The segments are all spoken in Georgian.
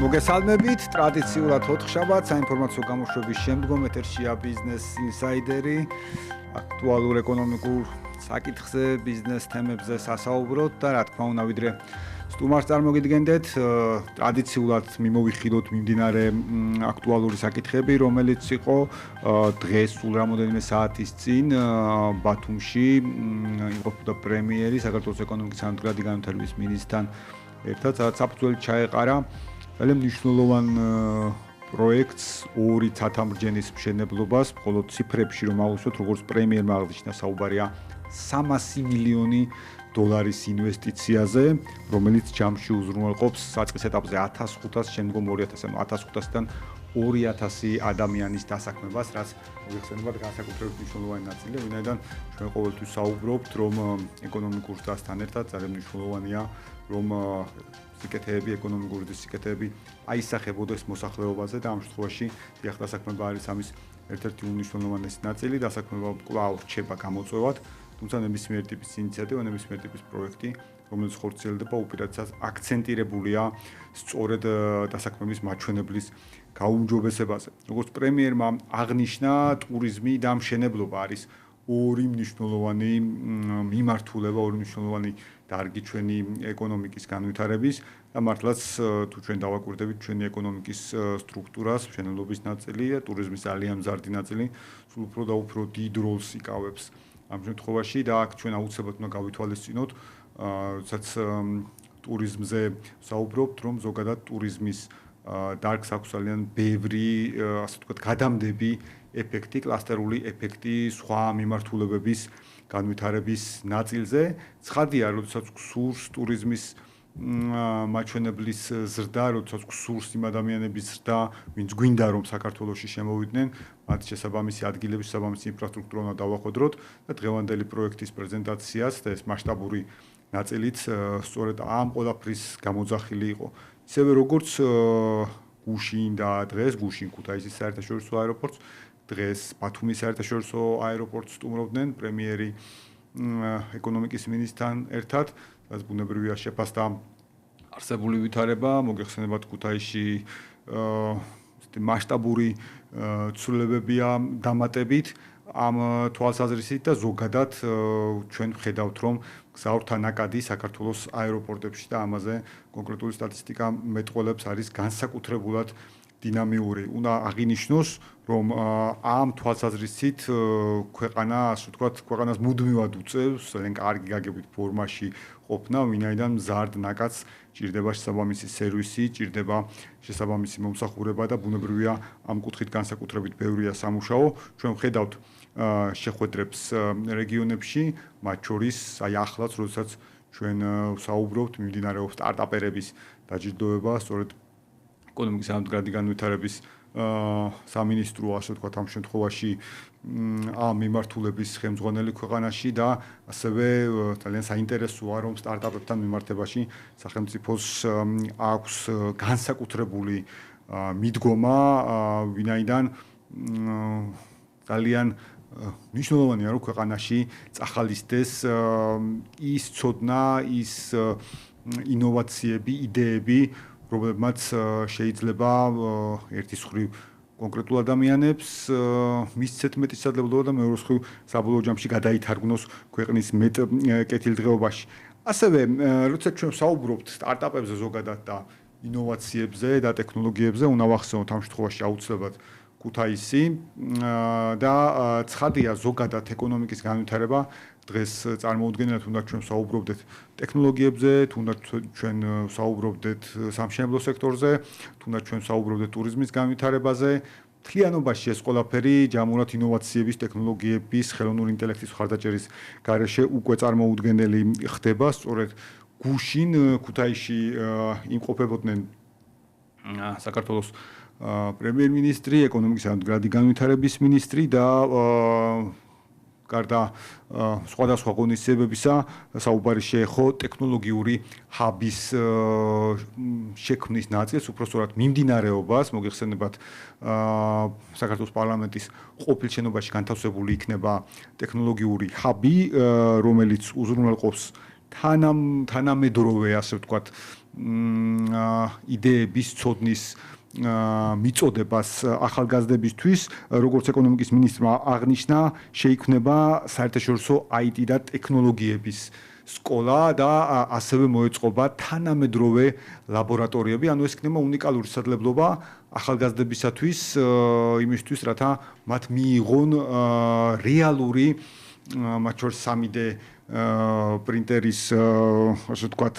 მოგესალმებით, ტრადიციულად 4 შაბათს საინფორმაციო გამოშვების შემდგომ ეთერშია ბიზნეს ინსაიდერი. აქტუალურ ეკონომიკურ საკითხზე, ბიზნეს თემებზე სასაუბროთ და რა თქმა უნდა, ვიდრე სტუმარს წარმოგიდგენდეთ, ტრადიციულად მიმოვიხილოთ მიმდინარე აქტუალური საკითხები, რომელიც იყო დღეს სულ რამოდენიმე საათის წინ ბათუმში იმყოფდა პრემიერი საქართველოს ეკონომიკის სამდგრადი განვითარების მინისტრთან ერთად, სადაც საფუძველი ჩაეყარა ძალიან მნიშვნელოვან პროექტს ორი ცათამბჯენის მშენებლობას, მხოლოდ ციფრებში რომ ავუსვათ, როგორც პრემიერმა აღნიშნა, საუბარია 300 მილიონი დოლარის ინვესტიციაზე, რომელიც ჯამში უზრუნველყოფს საწყის ეტაპზე 1500, შემდგომ 2000, 1500-დან 2000 ადამიანის დასაქმებას, რაც მოიხსენებათ განსაკუთრებით მნიშვნელოვანი ნაწილი, ვინაიდან ჩვენ ყოველთვის საუბრობთ, რომ ეკონომიკურ ზრდასთან ერთად ძალიან მნიშვნელოვანია, რომ სიკეთეები, ეკონომიკური სიკეთეები აისახებოდეს მოსახლეობაზე და ამ შემთხვევაში დიახ დასაქმება არის ამის ერთ-ერთი უმნიშვნელოვანესი ნაწილი, დასაქმება კვლავ რჩება გამოწვევად, თუმცა ნებისმიერ ტიპის ინიციატივა, ნებისმიერ ტიპის პროექტი, რომელიც ხორციელდება, უპირატესად აქცენტირებულია სწორედ დასაქმების მაჩვენებლის გაუმჯობესებაზე. როგორც პრემიერმა აღნიშნა, ტურიზმი და მშენებლობა არის ორი მნიშვნელოვანი მიმართულება, ორი მნიშვნელოვანი დარგი ჩვენი ეკონომიკის განვითარების და მართლაც თუ ჩვენ დავაკვირდებით ჩვენი ეკონომიკის სტრუქტურას, მშენებლობის ნაწილი და ტურიზმის ძალიან მზარდი ნაწილი, სულ უფრო და უფრო დიდ როლს იკავებს ამ შემთხვევაში და აქ ჩვენ აუცილებლად უნდა გავითვალისწინოთ, როდესაც ტურიზმზე საუბრობთ, რომ ზოგადად ტურიზმის დარგს აქვს ძალიან ბევრი, ასე ვთქვათ, გადამდები ეფექტი, კლასტერული ეფექტი სხვა მიმართულებების განვითარების ნაწილზე. ცხადია, როდესაც გსურს ტურიზმის მაჩვენებლის ზრდა, როდესაც გსურს იმ ადამიანების ზრდა, ვინც გვინდა რომ საქართველოში შემოვიდნენ, მათ შესაბამისი ადგილების, შესაბამისი ინფრასტრუქტურა უნდა დავახვედროთ და დღევანდელი პროექტის პრეზენტაციას და ეს მასშტაბური ნაწილიც სწორედ ამ ყველაფრის გამოძახილი იყო. ისევე როგორც გუშინ და დღეს გუშინ ქუთაისის საერთაშორისო აეროპორტს, დღეს ბათუმის საერთაშორისო აეროპორტს სტუმრობდნენ პრემიერი ეკონომიკის მინისტრთან ერთად, რაც ბუნებრივია შეფასდა არსებული ვითარება, მოგეხსენებათ ქუთაისში მასშტაბური ცვლილებებია დამატებით ამ თვალსაზრისით და ზოგადად ჩვენ ვხედავთ, რომ გზავრთა ნაკადი საქართველოს აეროპორტებში და ამაზე კონკრეტული სტატისტიკა მეტყველებს არის განსაკუთრებულად დინამიური. უნდა აღინიშნოს, რომ ამ თვალსაზრისით ქვეყანა, ასე ვთქვათ, ქვეყანას მუდმივად უწევს ძალიან კარგი გაგებით ფორმაში ყოფნა, ვინაიდან მზარდ ნაკადს ჭირდება შესაბამისი სერვისი, ჭირდება შესაბამისი მომსახურება და ბუნებრივია ამ კუთხით განსაკუთრებით ბევრია სამუშაო. ჩვენ ვხედავთ შეხვედრებს რეგიონებში, მათ შორის აი ახლაც, როდესაც ჩვენ საუბრობთ, მიმდინარეობს სტარტაპერების დაჯილდოება, სწორედ ეკონომიკის სამდგრადი განვითარების სამინისტრო, ასე ვთქვათ, ამ შემთხვევაში ამ მიმართულების ხელმძღვანელი ქვეყანაში და ასევე ძალიან საინტერესოა, რომ სტარტაპებთან მიმართებაში სახელმწიფოს აქვს განსაკუთრებული მიდგომა, ვინაიდან ძალიან მნიშვნელოვანია, რომ ქვეყანაში წახალისდეს ის ცოდნა, ის ინოვაციები, იდეები, რომლებმაც შეიძლება ერთის მხრივ კონკრეტულ ადამიანებს მისცეთ მეტი შესაძლებლობა და მეორე მხრივ საბოლოო ჯამში გადაითარგმნოს ქვეყნის მეტ კეთილდღეობაში. ასევე, როდესაც ჩვენ საუბრობთ სტარტაპებზე ზოგადად და ინოვაციებზე და ტექნოლოგიებზე, უნდა ვახსენოთ ამ შემთხვევაში აუცილებლად ქუთაისი და ცხადია ზოგადად ეკონომიკის განვითარება დღეს წარმოუდგენელად უნდა ჩვენ საუბრობდეთ ტექნოლოგიებზე, თუნდაც ჩვენ საუბრობდეთ სამშენებლო სექტორზე, თუნდაც ჩვენ საუბრობდეთ ტურიზმის განვითარებაზე. მთლიანობაში ეს ყველაფერი ჯამურად ინოვაციების, ტექნოლოგიების, ხელოვნური ინტელექტის მხარდაჭერის გარეშე უკვე წარმოუდგენელი ხდება. სწორედ გუშინ ქუთაისში იმყოფებოდნენ საქართველოს პრემიერ-მინისტრი, ეკონომიკის სამდგრადი განვითარების მინისტრი და გარდა სხვადასხვა ღონისძიებებისა საუბარი შეეხო ტექნოლოგიური ჰაბის შექმნის ნაწილს, უпростоრად მიმდინარეობას, მოგეხსენებათ საქართველოს პარლამენტის ყოფილ შენობაში განთავსებული იქნება ტექნოლოგიური ჰაბი, რომელიც უზრუნველყოფს თანამედროვე, ასე ვთქვათ, იდეების ცოდნის მიწოდებას ახალგაზრდებისთვის, როგორც ეკონომიკის მინისტრმა აღნიშნა, შეიქმნება საერთაშორისო IT და ტექნოლოგიების სკოლა და ასევე მოეწყობა თანამედროვე ლაბორატორიები, ანუ ეს იქნება უნიკალური სარდლებლობა ახალგაზრდებისათვის, იმისთვის, რათა მათ მიიღონ რეალური მათ შორის 3D პრინტერის ასე ვთქვათ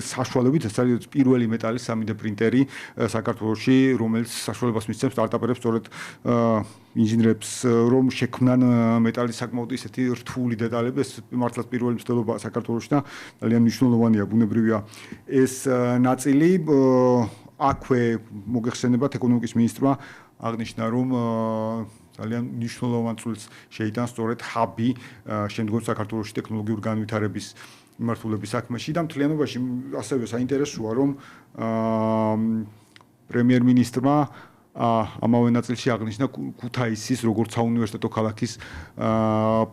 საშუალებით, ეს არის პირველი მეტალის 3D პრინტერი საქართველოში, რომელიც საშუალებას მისცემს სტარტაპერებს, სწორედ ინჟინერებს, რომ შექმნან მეტალის საკმაოდ ისეთი რთული დეტალები, ეს მართლაც პირველი მცდელობაა საქართველოში და ძალიან მნიშვნელოვანია, ბუნებრივია ეს ნაწილი. აქვე მოგეხსენებათ ეკონომიკის მინისტრმა აღნიშნა, რომ ძალიან მნიშვნელოვან წვლილს შეიტანს სწორედ ჰაბი შემდგომ საქართველოში ტექნოლოგიური განვითარების მიმართულების საქმეში და მთლიანობაში ასევე საინტერესოა, რომ პრემიერ-მინისტრმა ამავე ნაწილში აღნიშნა ქუთაისის როგორც საუნივერსიტეტო ქალაქის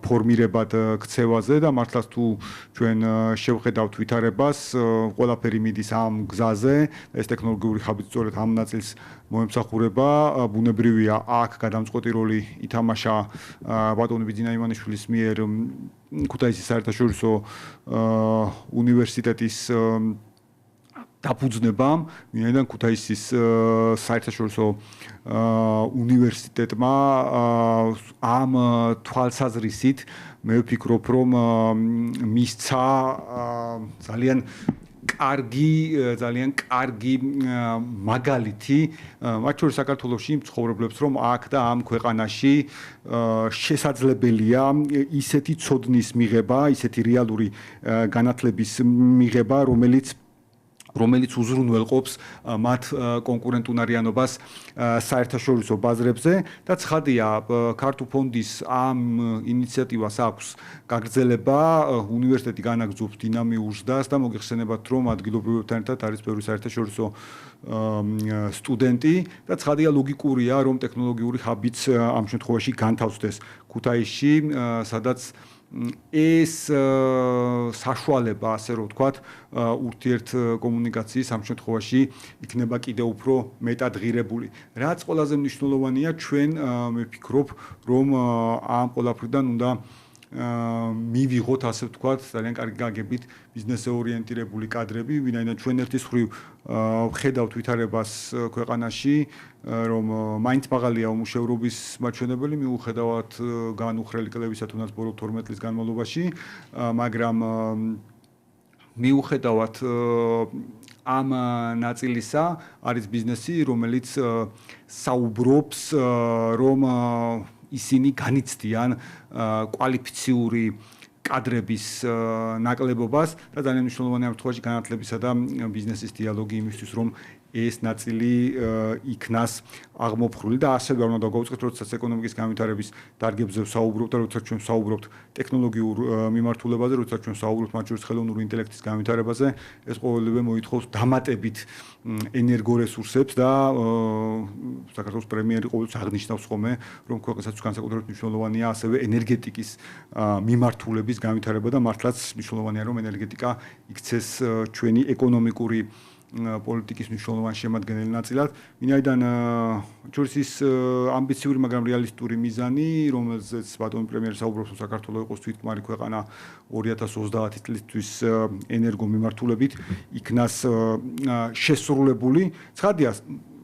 ფორმირებად ქცევაზე და მართლაც თუ ჩვენ შევხედავთ ვითარებას, ყველაფერი მიდის ამ გზაზე, ეს ტექნოლოგიური ჰაბი სწორედ ამ ნაწილს მოემსახურება, ბუნებრივია აქ გადამწყვეტი როლი ითამაშა ბატონი ბიძინა იმანიშვილის მიერ ქუთაისის საერთაშორისო უნივერსიტეტის დაფუძნებამ, ვინაიდან ქუთაისის საერთაშორისო უნივერსიტეტმა ამ თვალსაზრისით მე ვფიქრობ, რომ მისცა ძალიან კარგი მაგალითი მათ შორის საქართველოში მცხოვრებლებს, რომ აქ და ამ ქვეყანაში შესაძლებელია ისეთი ცოდნის მიღება, ისეთი რეალური განათლების მიღება, რომელიც უზრუნველყოფს მათ კონკურენტუნარიანობას საერთაშორისო ბაზრებზე და ცხადია, ქართულ ფონდის ამ ინიციატივას აქვს გაგრძელება, უნივერსიტეტი განაგრძობს დინამიურ ზრდას და მოგეხსენებათ, რომ ადგილობრივებთან ერთად არის ბევრი საერთაშორისო სტუდენტი და ცხადია ლოგიკურია, რომ ტექნოლოგიური ჰაბიც ამ შემთხვევაში განთავსდეს ქუთაისში, სადაც ეს საშუალება, ასე რომ ვთქვათ, ურთიერთ კომუნიკაციის ამ შემთხვევაში იქნება კიდევ უფრო მეტად ღირებული. რაც ყველაზე მნიშვნელოვანია, ჩვენ მე ვფიქრობ, რომ ამ ყველაფრიდან უნდა მივიღოთ, ასე ვთქვათ, ძალიან კარგი გაგებით ბიზნესზე ორიენტირებული კადრები, ვინაიდან ჩვენ ერთის მხრივ ვხედავთ ვითარებას ქვეყანაში, რომ მაინც მაღალია უმუშევრობის მაჩვენებელი, მიუხედავად განუხრელი კლებისა თუნდაც ბოლო 12 წლის განმავლობაში, მაგრამ მიუხედავად ამ ნაწილისა არის ბიზნესი, რომელიც საუბრობს, რომ ისინი განიცდიან კვალიფიციური კადრების ნაკლებობას და ძალიან მნიშვნელოვანია ამ შემთხვევაში განათლებისა და ბიზნესის დიალოგი იმისთვის, რომ ეს ნაწილი იქნას აღმოფხვრილი და ასევე არ უნდა დავაუწყოთ, როდესაც ეკონომიკის განვითარების დარგებზე ვსაუბრობთ და როდესაც ჩვენ ვსაუბრობთ ტექნოლოგიურ მიმართულებაზე, როდესაც ჩვენ ვსაუბრობთ მათ შორის ხელოვნური ინტელექტის განვითარებაზე, ეს ყოველივე მოითხოვს დამატებით ენერგორესურსებს და საქართველოს პრემიერი ყოველთვის აღნიშნავს ხოლმე, რომ ქვეყანასაც განსაკუთრებით მნიშვნელოვანია ასევე ენერგეტიკის მიმართულების განვითარება და მართლაც მნიშვნელოვანია, რომ ენერგეტიკა იქცეს ჩვენი ეკონომიკური პოლიტიკის მნიშვნელოვანი შემადგენელი ნაწილად, ვინაიდან შორის ის ამბიციური, მაგრამ რეალისტური მიზანი, რომელზეც ბატონი პრემიერი საუბრობს, რომ საქართველოს იყოს თვითმფრინავი ქვეყანა 2030 წლისთვის ენერგო მიმართულებით, იქნას შესრულებული. ცხადია,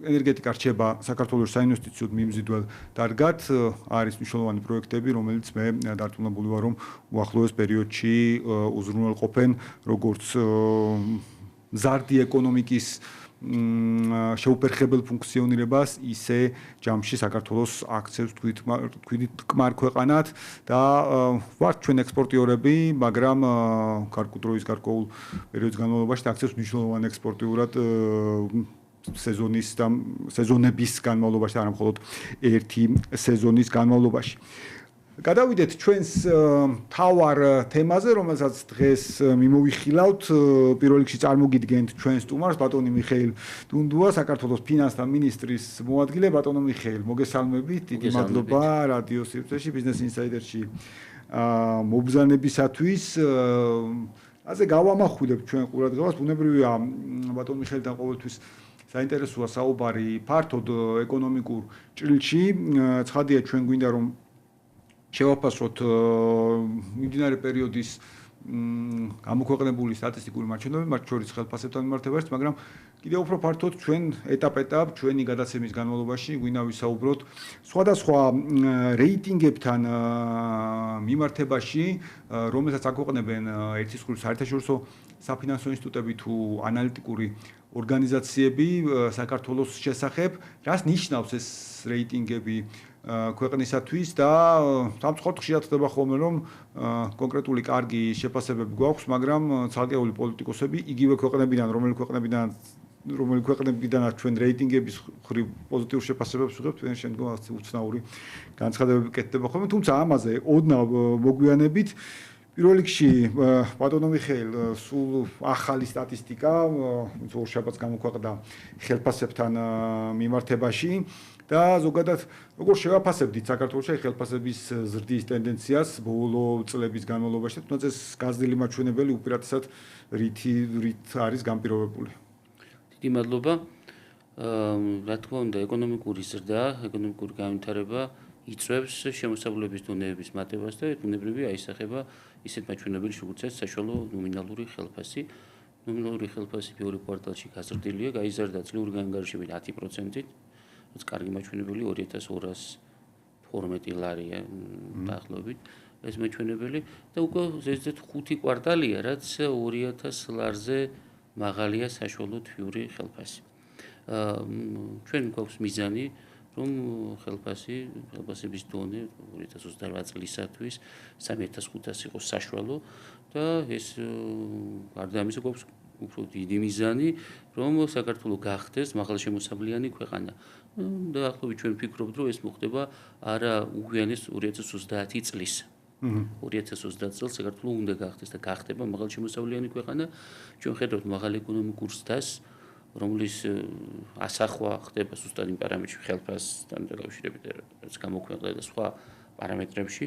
ენერგეტიკა რჩება საქართველოს საინვესტიციო მიმზიდველ დარგად, არის მნიშვნელოვანი პროექტები, რომელიც მე დარწმუნებული ვარ, რომ უახლოეს პერიოდში უზრუნველყოფენ როგორც მზარდი ეკონომიკის შეუფერხებელ ფუნქციონირებას, ისე ჯამში საქართველოს აქცევს თქვით კმარ ქვეყანად და ვართ ჩვენ ექსპორტიორები, მაგრამ გარკვეული გარკვეულ პერიოდის განმავლობაში აქცევს მნიშვნელოვან ექსპორტიურად სეზონების განმავლობაში, არა მხოლოდ ერთი სეზონის განმავლობაში. გადავიდეთ ჩვენს თავარ თემაზე, რომელსაც დღეს მიმოვიხილავთ. პირველ რიგში წარმოგიდგენთ ჩვენ სტუმარს, ბატონი მიხეილ დუნდუა, საქართველოს ფინანსთა მინისტრის მოადგილე. ბატონო მიხეილ, მოგესალმებით. დიდი მადლობა რადიო სივრცეში, ბიზნეს ინსაიდერში მობრძანებისათვის. ასე გავამახვილებთ ჩვენ ყურადღებას, ბუნებრივია ბატონ მიხეილთან ყოველთვის საინტერესოა საუბარი ფართოდ ეკონომიკურ ჭრილში. ცხადია ჩვენ გვინდა რომ შევაფასოთ მიმდინარე პერიოდის გამოქვეყნებული სტატისტიკური მაჩვენებლები, მათ შორის ხელფასებთან მიმართებაში, მაგრამ კიდევ უფრო ფართოდ ჩვენ ეტაპ-ეტაპ ჩვენი გადაცემის განმავლობაში გვინდა ვისაუბროთ სხვადასხვა რეიტინგებთან მიმართებაში, რომელსაც აქვეყნებენ ერთის მხრივ საერთაშორისო საფინანსო ინსტიტუტები თუ ანალიტიკური ორგანიზაციები საქართველოს შესახებ, რას ნიშნავს ეს რეიტინგები ქვეყნისათვის და სამწუხაროდ ხშირად ხდება ხოლმე რომ კონკრეტული კარგი შეფასებები გვაქვს, მაგრამ ცალკეული პოლიტიკოსები იგივე ქვეყნებიდან, რომელი ქვეყნებიდანაც ჩვენ რეიტინგების ხრივ პოზიტიურ შეფასებებს ვიღებთ, ჩვენ შემდგომ უცნაური განცხადებები კეთდება ხოლმე, თუმცა ამაზე ოდნავ მოგვიანებით პირველ რიგში ბატონო მიხეილ სულ ახალი სტატისტიკა, ვინც ორშაბათს გამოქვეყნდა ხელფასებთან მიმართებაში და ზოგადად როგორ შევაფასებდით საქართველოში ხელფასების ზრდის ტენდენციას ბოლო წლების განმავლობაში, თუნდაც ეს გაზრდილი მაჩვენებელი უპირატესად რით არის განპირობებული? დიდი მადლობა. რა თქმა უნდა, ეკონომიკური ზრდა, ეკონომიკური განვითარება იწვევს შემოსავლების დონეების მატებას და ბუნებრივია აისახება ისეთ მაჩვენებელში, როგორც საშუალო ნომინალური ხელფასი. ნომინალური ხელფასი მეორე კვარტალში გაზრდილია, გაიზარდა წლიური განმგარიშებით 10%-ით, რაც კარგი მაჩვენებელი 2212 ლარია დაახლოებით ეს მაჩვენებელი და უკვე ზედიზედ 5 კვარტალია, რაც 2000 ლარზე მაღალია საშუალო თვიური ხელფასი. ჩვენ გვაქვს მიზანი რომ ხელფასების დონე 2028 წლისათვის 3500 იყოს საშუალო და ეს გარდა ამისა გვაქვს უფრო დიდი მიზანი რომ საქართველო გახდეს მაღალშემოსავლიანი ქვეყანა. დაახლოებით ჩვენ ვფიქრობთ რომ ეს მოხდება არა უგვიანეს 2030 წლის. 2030 წელს საქართველო უნდა გახდეს და გახდება მაღალშემოსავლიანი ქვეყანა. ჩვენ ხედავთ მაღალ ეკონომიკურ ზრდას, რომლის ასახვა ხდება ზუსტად იმ პარამეტრებში ხელფასთან დაკავშირებით, რაც გამოქვეყნდა და სხვა პარამეტრებში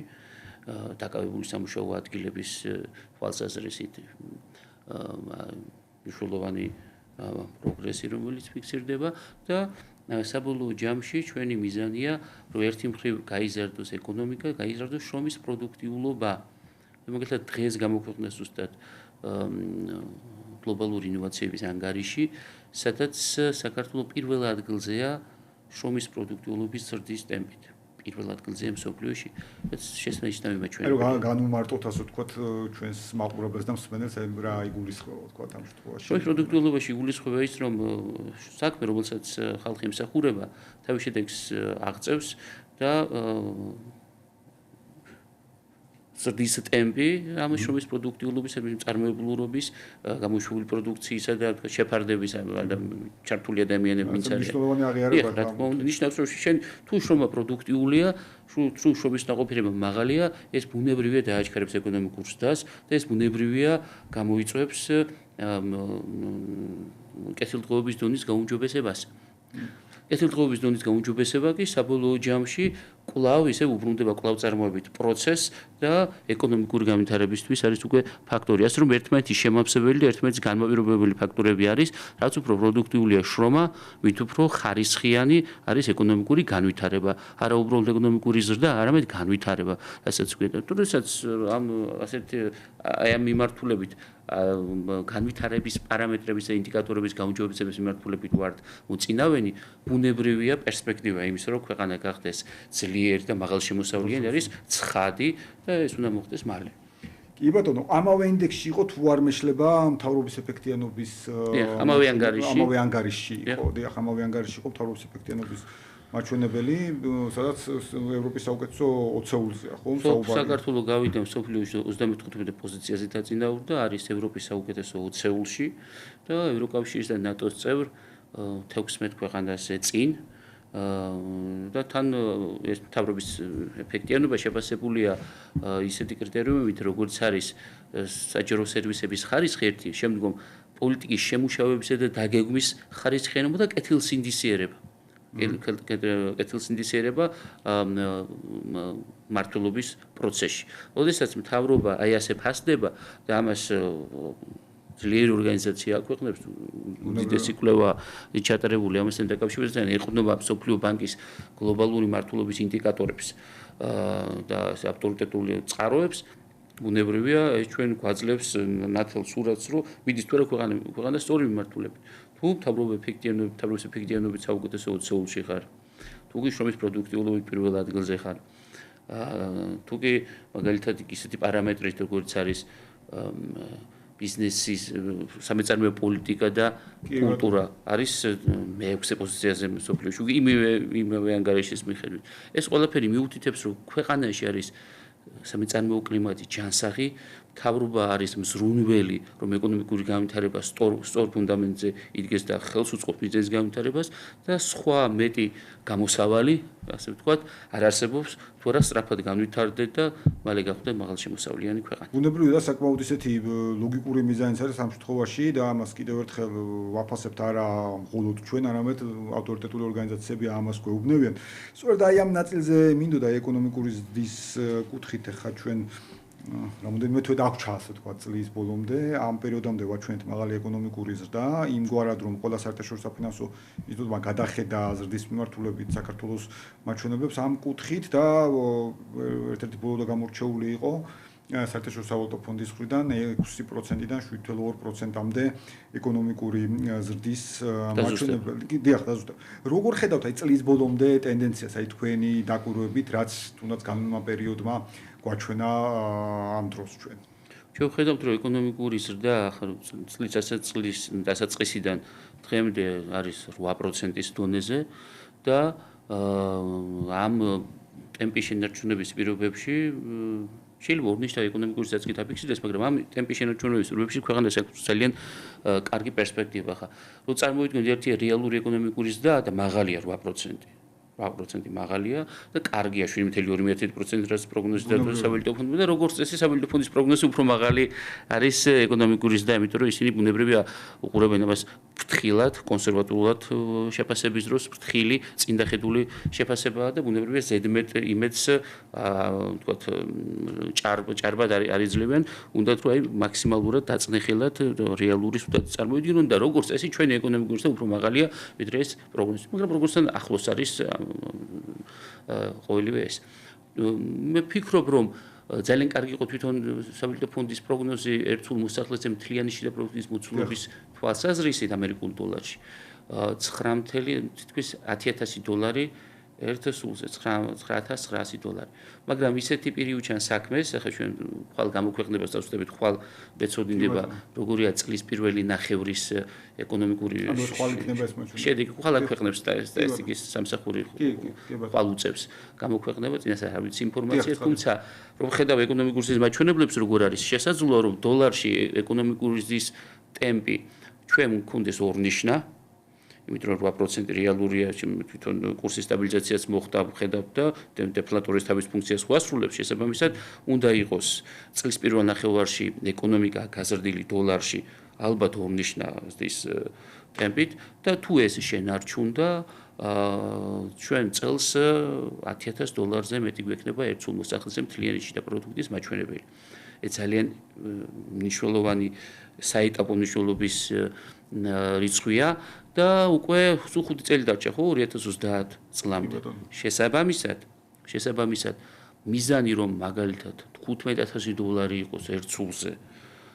დაკავებული სამუშაო ადგილების თვალსაზრისით მნიშვნელოვანი პროგრესი, რომელიც ფიქსირდება და საბოლოო ჯამში ჩვენი მიზანია, რომ ერთი მხრივ გაიზარდოს ეკონომიკა, გაიზარდოს შრომის პროდუქტიულობა. მაგალითად დღეს გამოქვეყნდა ზუსტად გლობალური ინოვაციების ანგარიში, სადაც საქართველო პირველ ადგილზეა შრომის პროდუქტიულობის ზრდის ტემპით. პირველ ადგილზეა მსოფლიოში. ეს შესანიშნავი მაჩვენებელია. ანუ განვმარტოთ ასე ვთქვათ ჩვენს მაყურებელს და მსმენელს რა იგულისხმება ვთქვათ ამ შემთხვევაში. შრომის პროდუქტიულობაში იგულისხმება ის, რომ საქმე, რომელსაც ხალხი ემსახურება, თავის შედეგს აღწევს და ზრდის ტემპი ამ შრომის პროდუქტიულობის, წარმოებლურობის, გამოშვებული პროდუქციისა და შეფარდების ჩართული ადამიანები ვინც არიან. მნიშვნელოვანი აღიარება. რა თქმა უნდა, ნიშნავს რომ შენ თუ შრომა პროდუქტიულია, თუ შრომის ნაყოფიერება მაღალია, ეს ბუნებრივია დააჩქარებს ეკონომიკურ ზრდას და ეს ბუნებრივია გამოიწვევს კეთილდღეობის დონის გაუმჯობესებას. კეთილდღეობის დონის გაუმჯობესება კი საბოლოო ჯამში კვლავ ისე უბრუნდება კვლავ წარმოებით პროცესს და ეკონომიკური განვითარებისთვის არის უკვე ფაქტორი. ასე რომ ერთმანეთის შემავსებელი და ერთმანეთის განმაპირობებელი ფაქტორები არის, რაც უფრო პროდუქტიულია შრომა, მით უფრო ხარისხიანი არის ეკონომიკური განვითარება. არა უბრალოდ ეკონომიკური ზრდა, არამედ განვითარება. რასაც ვქეთ. თუმცა ამ ასეთ ამ მიმართულებით განვითარების პარამეტრების და ინდიკატორების გაუმჯობესების მიმართულებით ვართ მოწინავენი, ბუნებრივია პერსპექტივა იმის, რომ ქვეყანა გახდეს ძლიერი და მაღალშემოსავლიანი არის ცხადი და ეს უნდა მოხდეს მალე. კი ბატონო, ამავე ინდექსში იყო თუ არ მეშლება მთავრობის ეფექტიანობის ამავე ანგარიში იყო, დიახ, ამავე ანგარიში იყო მთავრობის ეფექტიანობის მაჩვენებელი, სადაც ევროპის საუკეთესო 20-ულზეა, ხო, საუბარი. საქართველო გავიდა მსოფლიოში 35 პოზიციაზე დაწინაურდა, არის ევროპის საუკეთესო 20-ულში და ევროკავშირის და ნატოს წევრ 16 ქვეყანაზე წინ. და თან ეს მთავრობის ეფექტიანობა შეფასებულია ისეთი კრიტერიუმებით, როგორც არის საჯარო სერვისების ხარისხი ერთი, შემდგომ პოლიტიკის შემუშავებისა და დაგეგმვის ხარისხიანობა და კეთილსინდისიერება. კეთილსინდისიერება მართლობის პროცესში. როდესაც მთავრობა აი ასე ფასდება და ამას ძლიერი ორგანიზაცია აქვეყნებს, უდიდესი კვლევა ჩატარებული ამასთან დაკავშირებით, ეყრდნობა მსოფლიო ბანკის გლობალური მართლობის ინდიკატორებს და ავტორიტეტული წყაროებს, ბუნებრივია ეს ჩვენ გვაძლევს ნათელ სურათს, რომ მიდის თუ რა ქვეყანა სწორი მიმართულებით. თუ მთავრობის ეფექტიანობით საუკეთესო 20-ში ხარ, თუ კი შრომის პროდუქტიულობით პირველ ადგილზე ხარ, თუ კი მაგალითად ისეთი პარამეტრით როგორც არის ბიზნესის სამეწარმეო პოლიტიკა და კულტურა არის მე-6 პოზიციაზე მსოფლიოში. იმავე ანგარიშის მიხედვით. ეს ყველაფერი მიუთითებს, რომ ქვეყანაში არის სამეწარმეო კლიმატი ჯანსაღი, მთავრობა არის მზრუნველი, რომ ეკონომიკური განვითარება სწორ ფუნდამენტზე იდგეს და ხელს უწყობს მიზნის განვითარებას და სხვა მეტი გამოსავალი, ასე ვთქვათ, არ არსებობს, თუ არა სწრაფად განვითარდეთ და მალე გავხდეთ მაღალშემოსავლიანი ქვეყანა. ბუნებრივია და საკმაოდ ისეთი ლოგიკური მიზანიც არის ამ შემთხვევაში და ამას კიდევ ერთხელ ვაფასებთ არა მხოლოდ ჩვენ, არამედ ავტორიტეტული ორგანიზაციები ამას გვეუბნებიან. სწორედ აი ამ ნაწილზე მინდოდა ეკონომიკური ზრდის კუთხით ახლა ჩვენ რამოდენიმე თვე დაგვჭა ასე თქვა წლის ბოლომდე ამ პერიოდამდე ვაჩვენეთ მაღალი ეკონომიკური ზრდა იმგვარად რომ ყველა საერთაშორისო საფინანსო ინსტიტუტმა გადახედა ზრდის მიმართულებით საქართველოს მაჩვენებლებს ამ კუთხით და ერთ-ერთი ბოლო და გამორჩეული იყო საერთაშორისო სავალუტო ფონდის მხრიდან 6%-დან 7.2%-მდე ეკონომიკური ზრდის მაჩვენებელი. დიახ, დაზუსტებ. როგორ ხედავთ აი წლის ბოლომდე ტენდენციას, აი თქვენი დაკვირვებით, რაც თუნდაც განმავლობა პერიოდმა გვაჩვენა ამ დროს ჩვენ? ჩვენ ხედავთ, რომ ეკონომიკური ზრდა წლის დასაწყისიდან დღემდე არის 8%-ის დონეზე და ამ ტემპის შენარჩუნების პირობებში შეიძლება ორნიშნავი ეკონომიკური ზრდაც კი დაფიქსირდეს, მაგრამ ამ ტემპის შენარჩუნების პირობებში ქვეყანას აქვს ძალიან კარგი პერსპექტივა ხა. რომ წარმოვიდგინოთ ერთი რეალური ეკონომიკური ზრდა და მაღალია 8%. 8% მაღალია და კარგია 7.2% რაც პროგნოზი დადო სავალუტო ფონდმა და როგორც წესი სავალუტო ფონდის პროგნოზი უფრო მაღალი არის ეკონომიკური ზრდა, იმიტომ რომ ისინი ბუნებრივია უყურებენ ამას ფრთხილად, კონსერვატულად შეფასების დროს ფრთხილი, წინდახედული შეფასებაა და ბუნებრივია ზედმეტ იმედს ვთქვათ ჭარბად არიძლევენ, უნდათ რომ აი მაქსიმალურად დაწნეხილად რეალური სუდად წარმოვიდგინონ და როგორც წესი ჩვენი ეკონომიკური ზრდა უფრო მაღალია ვიდრე ეს პროგნოზი, მაგრამ როგორცთან ახლოს არის ყოველივე ეს. მე ვფიქრობ, რომ ძალიან კარგი იყო თვითონ სავალუტო ფონდის პროგნოზი ერთულ მოსახლეზე მთლიანი შიდა პროდუქტის მოცულობის თვალსაზრისით ამერიკულ დოლარში. 9 თითქმის 10,000 დოლარი ერთ სულზე 9,900 დოლარი. მაგრამ ისეთი პირი უჩან საქმეს, ახლა ჩვენ ხვალ გამოქვეყნებას დავსვდებით, ხვალ ვეცოდინდება როგორია წლის პირველი ნახევრის ეკონომიკური შედეგი. ხვალ აქვეყნებს სტატისტიკის სამსახური ხვალ უწევს გამოქვეყნება, წინასწარ არ ვიცი ინფორმაცია, თუმცა რომ ხედავ ეკონომიკური ზრდის მაჩვენებლებს როგორ არის შესაძლოა რომ დოლარში ეკონომიკური ზრდის ტემპი ჩვენ მქონდეს ორნიშნა, იმიტომ რომ 8% რეალურია, თვითონ კურსის სტაბილიზაციაც მოხდა, ხედავთ და დეფლატორის თავის ფუნქციას უასრულებს, შესაბამისად, უნდა იყოს წლის პირველ ნახევარში ეკონომიკა გაზრდილი დოლარში ალბათ ორნიშნა ზრდის ტემპით და თუ ეს შენარჩუნდა, ჩვენ წელს 10,000 დოლარზე მეტი გვექნება ერთსულ მოსახლეზე მთლიანი შიდა პროდუქტის მაჩვენებელი. ეს ძალიან მნიშვნელოვანი საეტაპო მნიშვნელობის რიცხვია და უკვე სულ 5 წელი დარჩა ხო 2030 წლამდე. შესაბამისად მიზანი რომ მაგალითად 15,000 დოლარი იყოს ერთ სულზე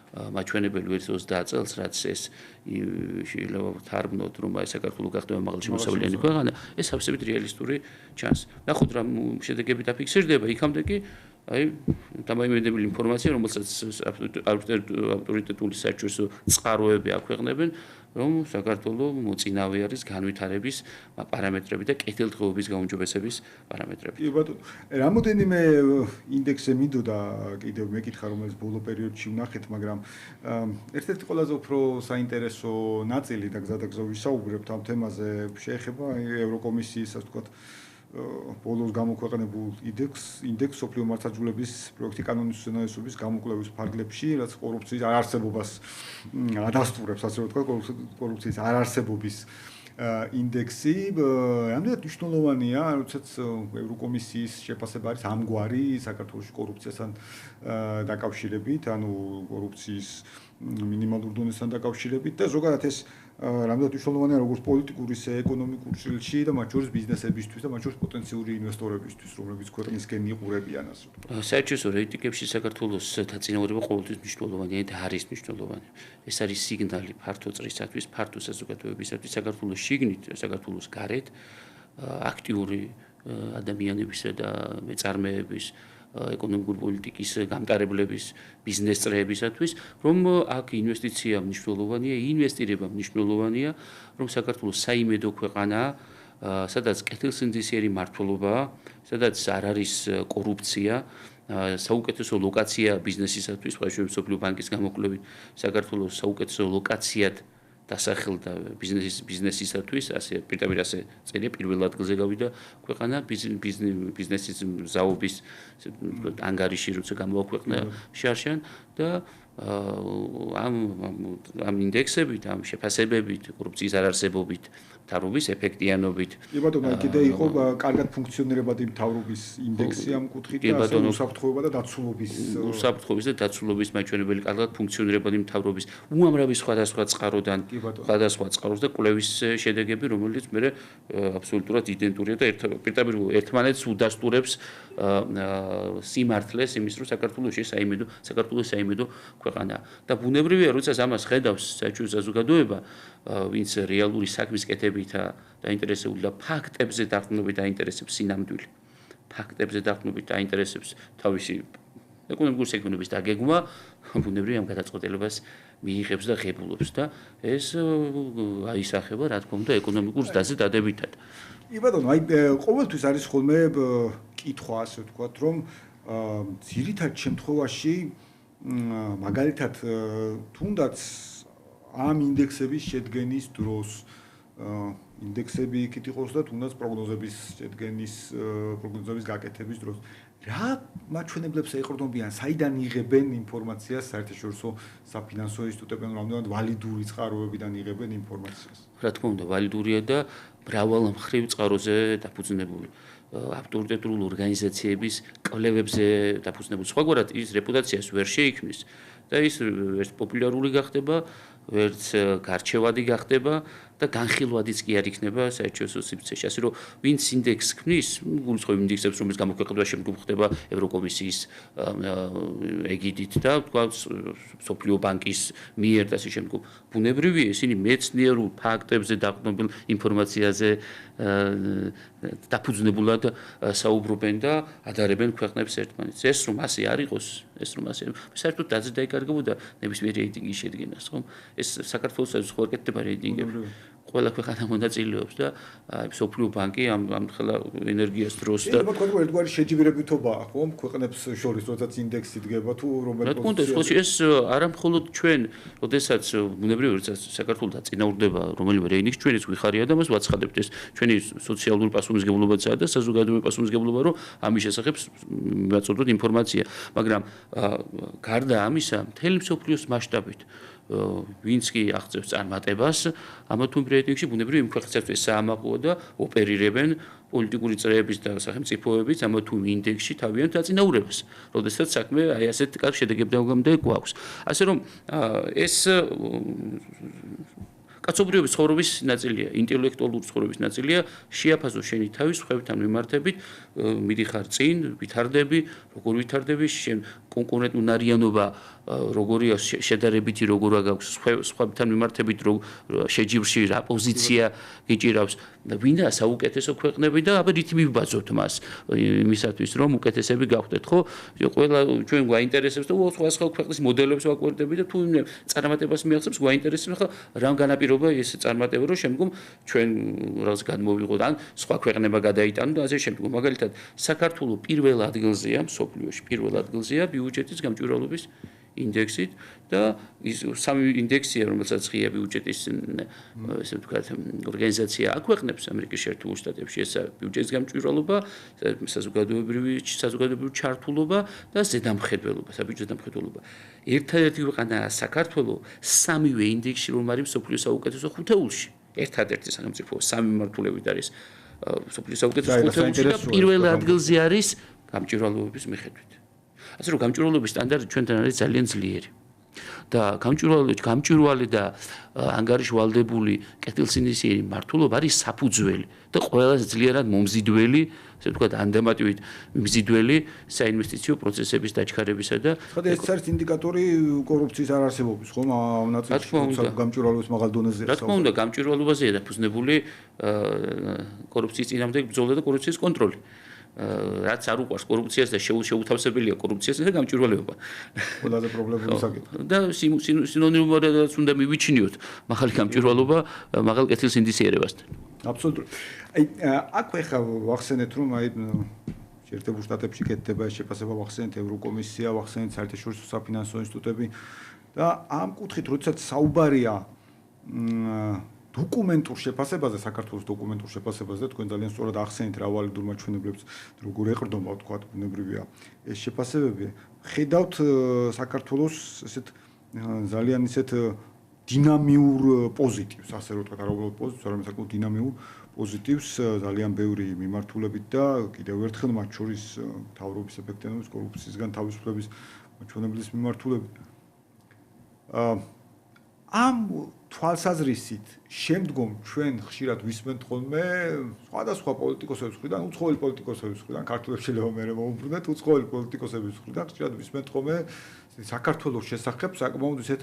მაჩვენებელი 2030 წელს, რაც ეს შეიძლება თარგმნოთ, რომ აი საქართველოს გახდება მაღალშემოსავლიანი ქვეყანა, ეს სავსებით რეალისტური ჩანს. ნახოთ რა შედეგები დაფიქსირდება, იქამდე კი აი დამოიმედებელი ინფორმაცია, რომელსაც ავტორიტეტული საერთაშორისო წყაროები აქვეყნებენ, რომ საქართველოს მოწინავე არის განვითარების პარამეტრები და კეთილდღეობის გაუმჯობესების პარამეტრები. კი ბატონო, რამოდენიმე ინდექსზე მინდოდა კიდევ მეკითხა, რომელიც ბოლო პერიოდში ვნახეთ, მაგრამ ერთ-ერთი ყველაზე უფრო საინტერესო ნაწილი და გზადაგზა ვისაუბრებთ ამ თემაზე შეეხება ევროკომისიის, ასე ვთქვათ, ბოლოს გამოქვეყნებულ ინდექს სოფლიო მართლმსაჯულების პროექტი კანონის უზენაესობის გამოკვლევის ფარგლებში, რაც კორუფციის არარსებობას ადასტურებს, ასე ვთქვათ, კორუფციის არარსებობის ინდექსი რამდენად მნიშვნელოვანია, როდესაც ევროკომისიის შეფასება არის ამგვარი საქართველოში კორუფციასთან დაკავშირებით, ანუ კორუფციის მინიმალურ დონესთან დაკავშირებით და ზოგადად ეს რამდენად მნიშვნელოვანია როგორც პოლიტიკური, ისე ეკონომიკურ ჭრილში და მათ შორის ბიზნესებისთვის და მათ შორის პოტენციური ინვესტორებისთვის, რომლებიც ქვეყნისკენ იყურებიან ასე ვთქვათ. საერთაშორისო რეიტინგებში საქართველოს დაწინაურება ყოველთვის მნიშვნელოვანია და არის მნიშვნელოვანი. ეს არის სიგნალი ფართო წრისათვის, ფართო საზოგადოებისათვის საქართველოს შიგნით, საქართველოს გარეთ აქტიური ადამიანებისა და მეწარმეების ეკონომიკური პოლიტიკის გამტარებლების ბიზნეს წრეებისათვის, რომ აქ ინვესტიცია მნიშვნელოვანია, ინვესტირება მნიშვნელოვანია, რომ საქართველოს საიმედო ქვეყანაა, სადაც კეთილსინდისიერი მმართველობაა, სადაც არ არის კორუფცია, საუკეთესო ლოკაცია ბიზნესისათვის, ხალხის მსოფლიო ბანკის გამოკვლევით, საქართველოს საუკეთესო ლოკაციად დასახელდა ბიზნესისათვის, ასე პირდაპირ ასე წერია, პირველ ადგილზე გავიდა ქვეყანა ბიზნესის მზაობის ანგარიში, როცა გამოაქვეყნა შარშან და ამ ინდექსებით, ამ შეფასებებით, კორუფციის არარსებობით, მთავრობის ეფექტიანობით. კი ბატონო, კიდე იყო კარგად ფუნქციონირებადი მთავრობის ინდექსი ამ კუთხით და ასე უსაფრთხოება და დაცულობის უსაფრთხოების და დაცულობის მაჩვენებელი კარგად ფუნქციონირებადი მთავრობის უამრავი სხვადასხვა წყაროდან სხვადასხვა წყაროს და კვლევის შედეგები, რომელიც მე აბსოლუტურად იდენტურია და პირდაპირ ერთმანეთს უდასტურებს სიმართლეს იმის, რომ საქართველოში საიმედო ქვეყანაა. და ბუნებრივია, როდესაც ამას ხედავს საერთაშორისო საზოგადოება, ვინც რეალური საქმის კეთებითა დაინტერესებული და ფაქტებზე დაყრდნობით დაინტერესებს სინამდვილე. ფაქტებზე დაყრდნობით დაინტერესებს თავისი ეკონომიკური სექტორების დაგეგმვა, ბუნებრივია ამ გადაწყვეტილებას მიიღებს და ღებულობს და ეს აისახება, რა თქმა უნდა, ეკონომიკურ ზრდაზე დადებითად. კი ბატონო, აი ყოველთვის არის ხოლმე კითხვა, ასე ვთქვათ, რომ ძირითად შემთხვევაში მაგალითად თუნდაც ამ ინდექსების შედგენის დროს ინდექსები იქით იყოს და თუნდაც პროგნოზების გაკეთების დროს რა მაჩვენებლებს ეყრდნობიან, საიდან იღებენ ინფორმაციას საერთაშორისო საფინანსო ინსტიტუტებიდან, რამდენად ვალიდური წყაროებიდან იღებენ ინფორმაციას? რა თქმა უნდა, ვალიდურია და მრავალ მხრივ წყაროზე დაფუძნებული. ავტორიტეტული ორგანიზაციების კვლევებზე დაფუძნებული. სხვაგვარად ის რეპუტაციას ვერ შეიქმნის და ის ვერც პოპულარული გახდება, ვერც გარჩევადი გახდება და განხილვადიც კი არ იქნება საერთაშორისო სივრცეში. ასე რომ ვინც ინდექსს ქმნის, გულისხმობ ინდექსებს, რომელიც გამოქვეყნდება შემდგომ ხდება ევროკომისიის ეგიდით და თქვა მსოფლიო ბანკის მიერ და ასე შემდგომ. ბუნებრივია, ისინი მეცნიერულ ფაქტებზე დაყრდნობილ ინფორმაციაზე დაფუძნებულად საუბრობენ და ადარებენ ქვეყნებს ერთმანეთს. ეს რომ ასე არ იყოს, საერთოდ დაძე დაიკარგებოდა ნებისმიერ რეიტინგის შედგენას, ხო? ეს საქართველოსაც ხო არ კეთდება რეიტინგები. ყველა ქვეყანა მონაწილეობს და მსოფლიო ბანკი ამ ხელა ენერგიას დროს და თქვა რომ ერთგვარი შეჯიბრებითობაა, ხო? ქვეყნებს შორის, როდესაც ინდექსი დგება თუ რომელ პოზიციაზე. ეს არა მხოლოდ ჩვენ, როდესაც ბუნებრივია, როდესაც საქართველოს დაწინაურდება რომელიმე რეიტინგს, ჩვენიც გვიხარია და მას ვაცხადებთ. ეს ჩვენი სოციალური პასუხისმგებლობაა და საზოგადოებრივი პასუხისმგებლობა, რომ ამის შესახებ მივაწოდოთ ინფორმაცია. მაგრამ გარდა ამისა, მთელი მსოფლიოს მასშტაბით ვინც კი აღწევს წარმატებას, ამა თუ იმ რეიტინგში ბუნებრივია იმ ქვეყნებსაც საამაყოა და ოპერირებენ პოლიტიკური წრეების და სახელმწიფოების ამა თუ იმ ინდექსში თავიანთ დაწინაურებას, როდესაც საქმე აი ასეთ კარგ შედეგებამდე გვაქვს. ასე რომ ეს კაცობრიობის ცხოვრების ნაწილია, ინტელექტუალური ცხოვრების ნაწილია, შეაფასო შენი თავის სხვებთან მიმართებით, მიდიხარ წინ, ვითარდები, როგორ ვითარდები, შენ კონკურენტუნარიანობა როგორია შედარებითი როგორა გაქვს სხვებთან მიმართებით შეჯიბრში რა პოზიცია გიჭირავს და ვინდა საუკეთესო ქვეყნები და აბა რითი მივბაძოთ მას იმისათვის რომ უკეთესები გავხდეთ ხო ყველა ჩვენ გვაინტერესებს და სხვა ქვეყნის მოდელებს ვაკვირდები და თუ წარმატებას მიაღწევს გვაინტერესებს ხა რა განაპირობა ეს წარმატება რომ შემდგომ ჩვენ რაღაც გადმოვიღოთ ან სხვა ქვეყნება გადაიტანო და ასე შემდგომ მაგალითად საქართველოს პირველ ადგილზეა მსოფლიოში პირველ ადგილზეა ბიუჯეტის გამჭვირვალობის ინდექსით და ის სამი ინდექსია რომელსაც ღია ბიუჯეტის ესე ვთქვათ ორგანიზაცია აქვეყნებს ამერიკის შეერთებულ შტატებში ეს ბიუჯეტის გამჭვირვალობა საზოგადოებრივი ჩართულობა და ზედამხედველობა საბიუჯეტო ზედამხედველობა ერთადერთი ქვეყანაა საქართველოს სამივე ინდექსში რომ არის მსოფლიოს საუკეთესო ხუთეულში ერთადერთი სახელმწიფო სამი მიმართულებით არის სოფლის საუკეთესო ხუთეულში და პირველ ადგილზე არის გამჭვირვალობების მიხედვით. ასე რომ გამჭვირვალობის სტანდარტი ჩვენთან არის ძალიან ძლიერი. და გამჭვირვალე და ანგარიშვალდებული კეთილსინდისიერი მმართველობა არის საფუძველი და ყველაზეძლიერად მომზიდველი, ასე ვთქვათ, ანდამატივით მზიდველი საინვესტიციო პროცესების დაჩქარებისა და ხოდა ეს არის ინდიკატორი კორუფციის არარსებობის, ხომ? ამ ნაწილში გამჭვირვალობის მაღალ დონეზეა. რა თქმა უნდა, გამჭვირვალობაზეა დაფუძნებული კორუფციის წინააღმდეგ ბრძოლა და კორუფციის კონტროლი. რაც არ უყვარს კორუფციას და შეუთავსებელია კორუფციას და გამჭვირვალეობა. ყველაზე პრობლემური საკითხი. და სინონიმურადაც უნდა მივიჩნიოთ მაღალი გამჭვირვალობა მაღალ კეთილსინდისიერებასთან. აბსოლუტურად. აი, აქ ხა ვახსენეთ, რომ აი შეერთებულ შტატებში კეთდება ეს შეფასება, ვახსენეთ ევროკომისია, ვახსენეთ საერთაშორისო საფინანსო ინსტიტუტები და ამ კუთხით, როდესაც საუბარია დოკუმენტურ შეფასებაზე, საქართველოს დოკუმენტურ შეფასებაზე და თქვენ ძალიან სწორად ახსენეთ რა ვალიდურ მაჩვენებლებს როგორ ეყრდნობა, თქვათ, ბუნებრივია ეს შეფასებები. ხედავთ საქართველოს ესეთ ძალიან ისეთ დინამიურ პოზიტივს, ასე რომ ვთქვათ, არა უბრალოდ პოზიტივს, არამედ საკმაოდ დინამიურ პოზიტივს, ძალიან ბევრი მიმართულებით და კიდევ ერთხელ მათ შორის მთავრობის ეფექტიანობის, კორუფციისგან თავისუფლების მაჩვენებლის მიმართულებით. ამ თვალსაზრისით შემდგომ ჩვენ ხშირად ვისმენთ ხოლმე სხვადასხვა პოლიტიკოსების მხრიდან, უცხოელი პოლიტიკოსების მხრიდან, ქართველებს შეიძლება მე მოვუბრუნდეთ, უცხოელი პოლიტიკოსების მხრიდან ხშირად ვისმენთ ხოლმე საქართველოს შესახებ საკმაოდ ისეთ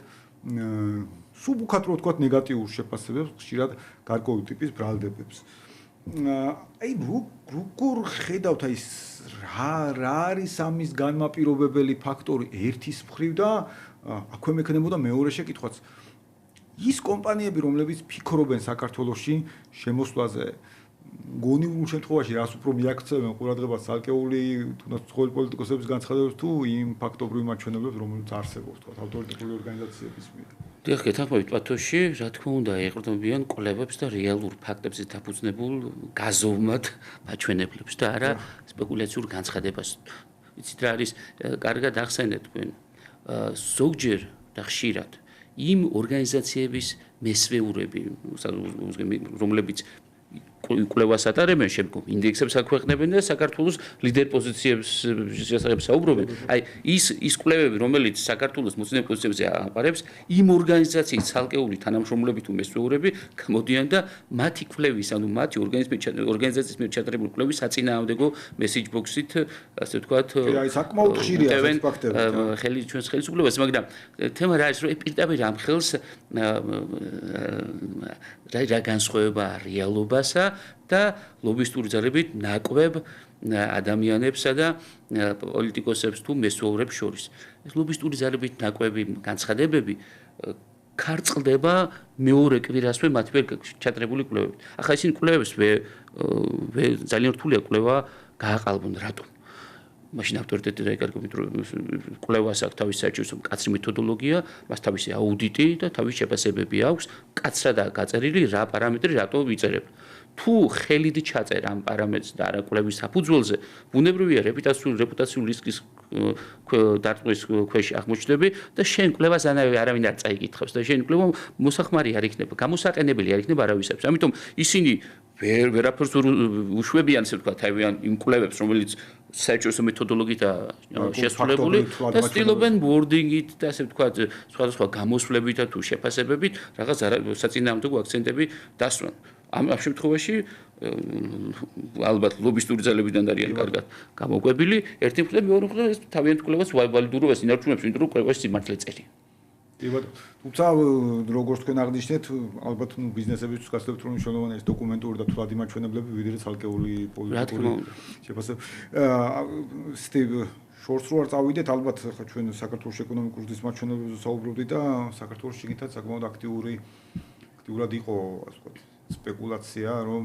სუბუქად რო ვთქვათ ნეგატიურ შეფასებებს, ხშირად გარკვეული ტიპის ბრალდებებს. აი როგორ ხედავთ აი რა არის ამის განმაპირობებელი ფაქტორი ერთის მხრივ და აქვე მექნებოდა მეორე შეკითხვაც. ის კომპანიები, რომლებიც ფიქრობენ საქართველოში შემოსვლაზე, გონიურ შემთხვევაში რას უფრო მიაქცევენ ყურადღებას ცალკეული თუნდაც უცხოელი პოლიტიკოსების განცხადებებს თუ იმ ფაქტობრივ მაჩვენებლებს, რომლებიც არსებობს, თქვა, ავტორიტეტული ორგანიზაციების მიერ. დიახ, გეთანხმებით პათოში, რა თქმა უნდა, ეყრდნობიან კვლევებს და რეალურ ფაქტებზე დაფუძნებულ გაზომვად მაჩვენებლებს და არა სპეკულაციურ განცხადებას. იცით რა არის, კარგად ახსენეთ თქვენ, ზოგჯერ და ხშირად იმ ორგანიზაციების მესვეურები, რომლებიც კვლევას ატარებენ, შემდგომ ინდექსებს აქვეყნებენ და საქართველოს ლიდერ პოზიციებს შესახებ საუბრობენ. აი ის კვლევები, რომელიც საქართველოს მოწინავე პოზიციებზე აყარებს, იმ ორგანიზაციის ცალკეული თანამშრომლები თუ მესვეურები გამოდიან და მათი კვლევის, ანუ მათი ორგანიზაციის მიერ ჩატარებული კვლევის საწინააღმდეგო მესეჯ ბოქსით, ასე ვთქვათ, აი საკმაოდ ხშირია ეს ფაქტები. ჩვენს ხელისუფლებას, მაგრამ თემა რა არის, რომ პირდაპირ ამ ხელს რა განსხვავება რეალობასა და ლობისტური ძალებით ნაკვებ ადამიანებსა და პოლიტიკოსებს თუ მესვეურებს შორის. ეს ლობისტური ძალებით ნაკვები განცხადებები ქარწყლდება მეორე კვირასვე მათ მიერ ჩატარებული კვლევებით. ახლა ისინი კვლევებს ძალიან რთულია კვლევა გააყალბონ, რატომ? მაშინ ავტორიტეტი დაიკარგებით, რომ კვლევას აქვს თავისი საჭიროა მკაცრი მეთოდოლოგია, მას თავისი აუდიტი და თავისი შეფასებები აქვს, მკაცრადაა გაწერილი რა პარამეტრი რატო ვიწერებ. თუ ხელით ჩაწერ ამ პარამეტრს და არა კვლევის საფუძველზე, ბუნებრივია რეპუტაციული რისკის დარტყმის ქვეშ აღმოჩნდები და შენ კვლევას არავინ არ წაიკითხავს და შენ კვლევა მოსახმარი არ იქნება, გამოსაყენებელი არ იქნება არავისათვის. ამიტომ ისინი ვერაფერს უშვებიან, ასე ვთქვათ, თავიანთ იმ კვლევებს, რომელიც საჭიროა მეთოდოლოგიითაა შესრულებული და ცდილობენ wording-ით და ასე ვთქვათ, სხვადასხვა გამოსვლებით და თუ შეფასებებით რაღაც საწინააღმდეგო აქცენტები დასვან. ამ შემთხვევაში ალბათ ლობისტური ძალებიდან არიან კარგად გამოკვებილი, ერთი მხრივ მეორე მხრივ ეს თავიანთ კვლევას ვალიდურობას ინარჩუნებს, იმიტომ რომ კვლევაში სიმართლე წერია. კი ბატონო. თუმცა როგორც თქვენ აღნიშნეთ, ალბათ ბიზნესებისთვის გასაგებთ რომ მნიშვნელოვანი ეს დოკუმენტური და თვლადი მაჩვენებლები, ვიდრე ცალკეული პოლიტიკური შეფასება. სტივ შორს რო არ წავიდეთ, ალბათ ხა ჩვენ საქართველოს ეკონომიკური ზრდის მაჩვენებლებზე საუბრობდით და საქართველოს შიგნითაც საკმაოდ აქტიურად იყო, ასე ვთქვათ, სპეკულაცია, რომ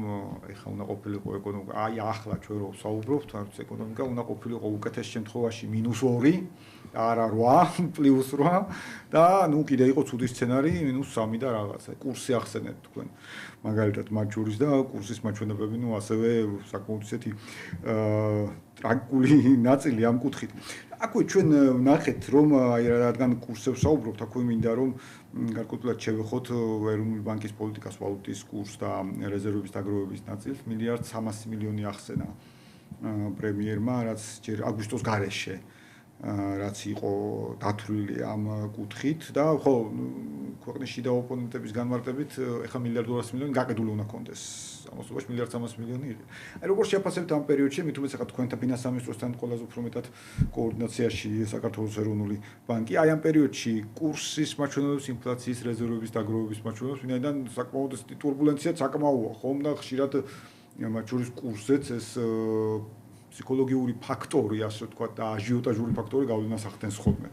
ეხა უნდა ყოფილიყო ეკონომიკა, აი ახლა ჩვენ რო საუბრობთ, არც ეკონომიკა უნდა ყოფილიყო უკეთეს შემთხვევაში -2 არა 8 +8 და ნუ კიდე იყო ცუდი სცენარი -3 და რაღაცა. კურსი ახსენეთ თქვენ. მაგალითად მათ შორის და კურსის მაჩვენებლები, ნუ ასევე საკმაოდ ისეთი ტრანკული ნაწილი ამ კუთხით. აქვე ჩვენ ნახეთ რომ აი რადგან კურსებს საუბრობთ, აქვე მინდა რომ გარკვეულად შევეხოთ ეროვნული ბანკის პოლიტიკას ვალუტის კურს და რეზერვების დაგროვების ნაწილს მილიარდ 300 მილიონი ახსენა პრემიერმა, რაც ჯერ აგვისტოს გარეშე რაც იყო დათვლილი ამ კუთხით და ხო ქვეყნის შიდა ოპონენტების განმარტებით ეხლა მილიარდ 200 მილიონი გაყიდული უნდა კონდეს ამასობაში მილიარდ 300 მილიონი იყო. აი როგორ შეაფასებთ ამ პერიოდში, მით უმეტეს ახლა თქვენთან ფინანსთა მინისტროსთან ყველაზე უფრო მეტად კოორდინაციაში საქართველოს ეროვნული ბანკი, აი ამ პერიოდში კურსის მაჩვენებლებს, ინფლაციის რეზერვების დაგროვების მაჩვენებლებს, ვინაიდან საკმაოდ ტურბულენციაც საკმაოა, ხომ და ხშირად მათ შორის კურსზეც ეს ფსიქოლოგიური ფაქტორი, ასე ვთქვათ, და აჟიოტაჟური ფაქტორი გავლენას ახდენს ხოლმე.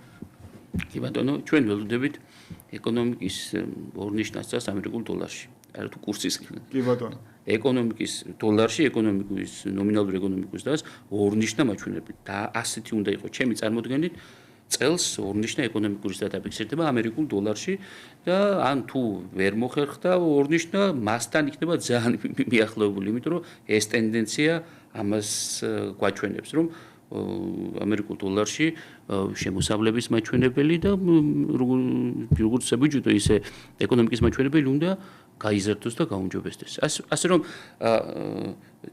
კი ბატონო, ჩვენ ველოდებით ეკონომიკის ორნიშნას წელს ამერიკულ დოლარში. არა თუ კურსის. კი ბატონო. ეკონომიკის დოლარში, ეკონომიკის ნომინალური ეკონომიკის დას ორნიშნა მაჩვენებლით და ასეთი უნდა იყოს. ჩემი წარმოდგენით წელს ორნიშნა ეკონომიკური სტატა ფიქსირდება ამერიკულ დოლარში და ან თუ ვერ მოხერხდა ორნიშნა მასთან იქნება ძალიან მიახლოებული, იმიტომ რომ ეს ტენდენცია ამას გვაჩვენებს, რომ ამერიკულ დოლარში შემოსავლების მაჩვენებელი და როგორც საბიუჯეტო ისე ეკონომიკის მაჩვენებელი უნდა გაიზარდოს და გაუმჯობესდეს. ასე რომ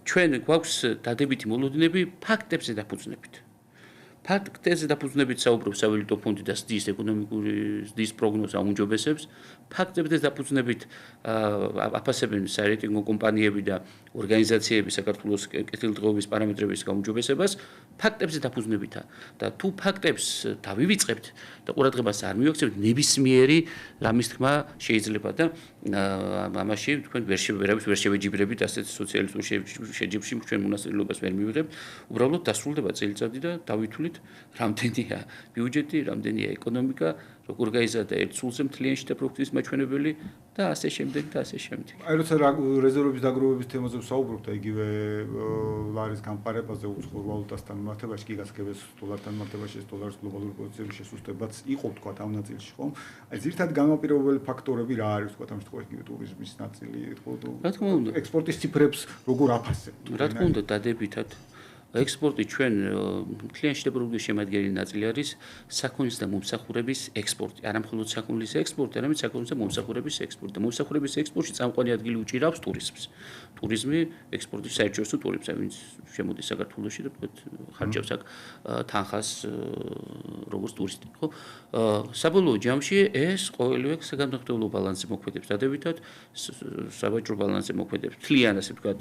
ჩვენ გვაქვს დადებითი მოლოდინები ფაქტებზე დაფუძნებით. ფაქტებზე დაფუძნებით საუბრობს სავალუტო ფონდი და SDIS ეკონომიკური SDIS პროგნოზა უმჯობესებს. ფაქტებზე დაფუძნებით აფასებენ სარეიტინგო კომპანიები და ორგანიზაციები საქართველოს კეთილდღეობის პარამეტრების გაუმჯობესებას. ფაქტებზე დაფუძნებითა და თუ ფაქტებს დავივიწყებთ და ყურადღებას არ მივაქცევთ, ნებისმიერი რამის თქმა შეიძლება და ამაში თქვენ ვერ შევეჯიბრებით ასეთ სოციალისტურ შეჯიბრში ჩვენ მონაწილეობას ვერ მივიღებთ. უბრალოდ დასრულდება წელიწადი და დავითვლით რამდენია ბიუჯეტი, რამდენია ეკონომიკა, როგორ გაიზარდა ერთ სულზე მთლიანი შიდა პროდუქტის მაჩვენებელი და ასე შემდეგ და ასე შემდეგ. აი როცა რეზერვების დაგროვების თემაზე ვსაუბრობთ, იგივე ლარის გამყარებაზე უცხოურ ვალუტასთან მიმართებაში, კი გასაგებია დოლართან მიმართებაში, ეს დოლარის გლობალური პოზიციების შესუსტებაც იყო თქვა ამ ნაწილში, ხომ? აი ძირითადად განმაპირობებელი ფაქტორები რა არის თქვა ამ შემთხვევაში, ტურიზმის ნაწილი, რა თქმა უნდა, ექსპორტის ციფრებს როგორ აფასებთ? რა თქმა უნდა, დადებითად ექსპორტი ჩვენ მთლიანი შიდა პროდუქტის შემადგენელი ნაწილი არის საქონლის და მომსახურების ექსპორტი. არა მხოლოდ საქონლის ექსპორტი, არამედ საქონლის და მომსახურების ექსპორტი. და მომსახურების ექსპორტში წამყვანი ადგილი უჭირავს ტურიზმს. ტურიზმი ექსპორტის საერთაშორისო ტურიზმს, ვინც შემოდის საქართველოში და ხარჯავს აქ თანხას როგორც ტურისტი, ხო? საბოლოო ჯამში ეს ყოველივე საგანმანათლებლო ბალანსზე მოქმედებს დადებითად, სავაჭრო ბალანსზე მოქმედებს. თლიან ასე ვთქვათ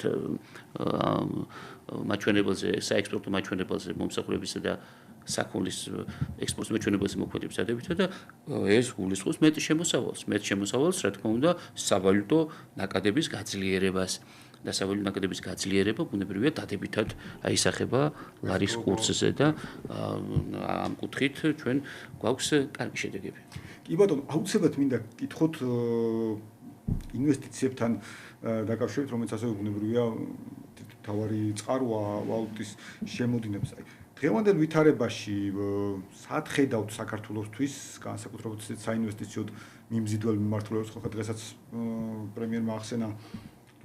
მაჩვენებელზე, საექსპორტო მაჩვენებელზე, მომსახურებისა და საქონლის ექსპორტის მაჩვენებელზე მოქმედებს დადებითად და ეს გულისხმობს მეტ შემოსავალს, რა თქმა უნდა, სავალუტო ნაკადების გაძლიერებას. და სავალუტო ნაკადების გაძლიერება ბუნებრივია დადებითად აისახება ლარის კურსზე და ამ კუთხით ჩვენ გვაქვს კარგი შედეგები. კი ბატონო, აუცილებლად მინდა გკითხოთ ინვესტიციებთან დაკავშირებით, რომელიც ასევე ბუნებრივია თავარი წყაროა ვალუტის შემოდინებს. დღევანდელ ვითარებაში სად ხედავთ საქართველოსთვის განსაკუთრებით საინვესტიციო მიმზიდველ მიმართულებას, ხო დღესაც პრემიერმა ახსენა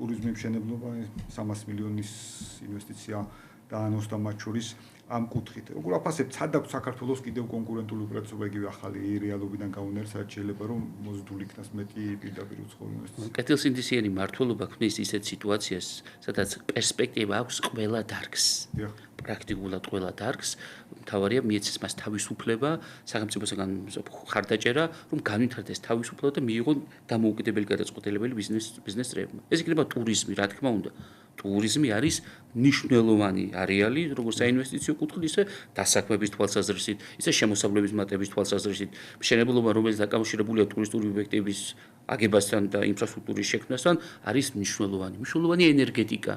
ტურიზმის მშენებლობა 300 მილიონის ინვესტიცია დაანონსდა მათ შორის ამ კუთხით. როგორ აფასებთ, სად აქვს საქართველოს კიდევ კონკურენტული უპირატესობა იგივე ახალი რეალობიდან გამომდინარე, სადაც შეიძლება რომ მოზიდული იქნას მეტი პირდაპირ უცხოური ინვესტიცია. კეთილსინდისიანი მმართველობა ქმნის ისეთ სიტუაციას, სადაც პერსპექტივა აქვს ყველა დარგს. პრაქტიკულად ყველა დარგს, მთავარია მიეცეს მას თავისუფლება, სახელმწიფოსაგან ხარდაჭერა, რომ განვითარდეს თავისუფლება და მიიღონ დამოუკიდებელი გადაწყვეტილებელი ბიზნეს წრეებმა. ეს იქნება ტურიზმი, რა თქმა უნდა. ტურიზმი არის მნიშვნელოვანი არეალი, როგორც საინვესტიციო კუთხით, ისე დასაქმების თვალსაზრისით, ისე შემოსავლების მატების თვალსაზრისით. მშენებლობა, რომელიც დაკავშირებულია ტურისტული ობიექტების აგებასთან და ინფრასტრუქტურის შექმნასთან, არის მნიშვნელოვანი. მნიშვნელოვანი ენერგეტიკა.